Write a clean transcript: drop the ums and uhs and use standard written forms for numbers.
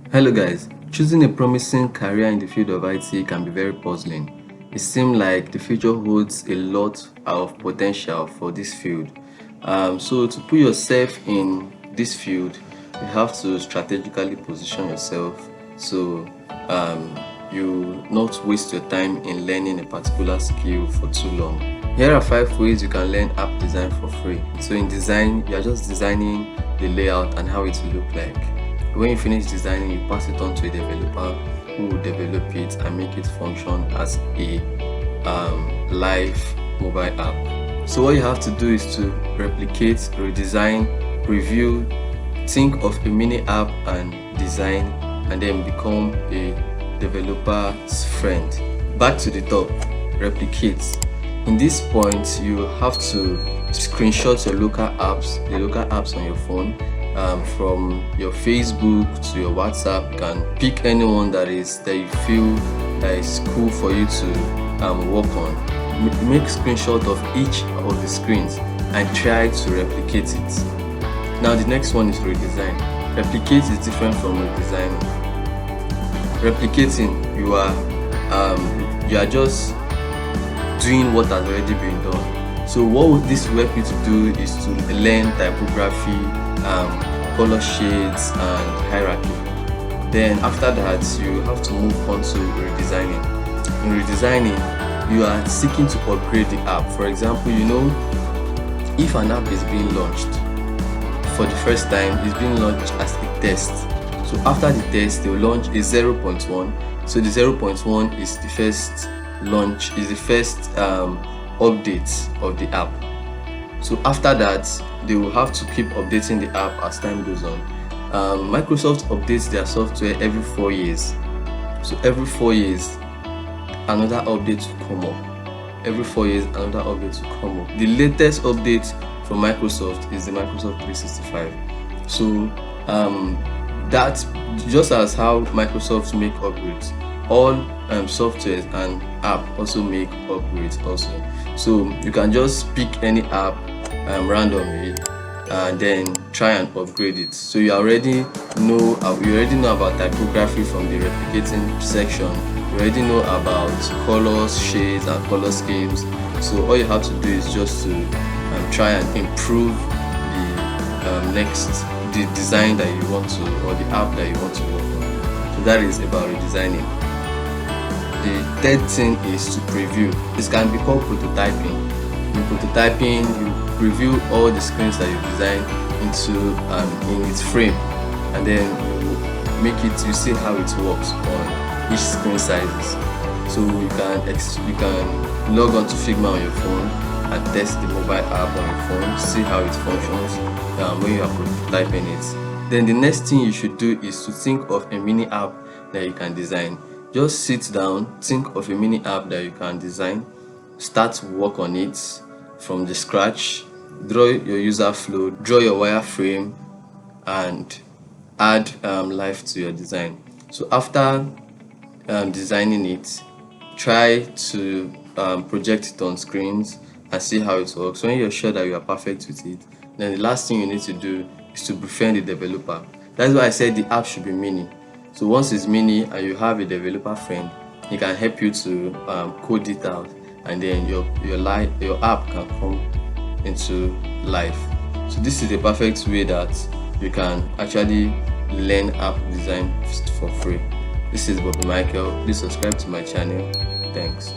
Hello guys, choosing a promising career in the field of IT can be very puzzling. It seems like the future holds a lot of potential for this field. So to put yourself in this field, you have to strategically position yourself so you not waste your time in learning a particular skill for too long. Here are 5 ways you can learn app design for free. So in design, you are just designing the layout and how it will look like. When you finish designing, you pass it on to a developer who will develop it and make it function as a live mobile app. So what you have to do is to replicate, redesign, review, think of a mini app and design, and then become a developer's friend. Back to the top, replicate. In this point, you have to screenshot your local apps, the local apps on your phone, from your Facebook to your WhatsApp. You can pick anyone that you feel that is cool for you to work on. Make screenshot of each of the screens and try to replicate it. Now the next one is redesign. Replicate is different from redesigning. Replicating, you are just doing what has already been done. So what this will help you to do is to learn typography, color shades and hierarchy. Then after that, you have to move on to redesigning. In redesigning, you are seeking to upgrade the app. For example, if an app is being launched for the first time, it's being launched as a test. So after the test, they will launch a 0.1. So the 0.1 is the first launch, is the first update of the app. So after that, they will have to keep updating the app as time goes on. Microsoft updates their software every 4 years. So every 4 years, another update will come up. Every 4 years, another update will come up. The latest update from Microsoft is the Microsoft 365. So that just as how Microsoft make upgrades, all softwares and app also make upgrades also. So you can just pick any app randomly and then try and upgrade it. So you already know about typography from the replicating section. You already know about colors, shades and color schemes. So all you have to do is just to try and improve the design that you want to, or the app that you want to work on. So that is about redesigning. The third thing is to preview. This can be called prototyping. In prototyping, you preview all the screens that you design in its frame, and then you see how it works on each screen sizes. So you can log on to Figma on your phone and test the mobile app on your phone, see how it functions when you are prototyping it. Then the next thing you should do is to think of a mini app that you can design. Just sit down, think of a mini app that you can design, start to work on it from the scratch, draw your user flow, draw your wireframe, and add life to your design. So after designing it, try to project it on screens and see how it works. When you're sure that you are perfect with it, then the last thing you need to do is to befriend the developer. That's why I said the app should be mini. So once it's mini and you have a developer friend, he can help you to code it out, and then your app can come into life. So this is the perfect way that you can actually learn app design for free. This is Bobby Michael. Please subscribe to my channel. Thanks.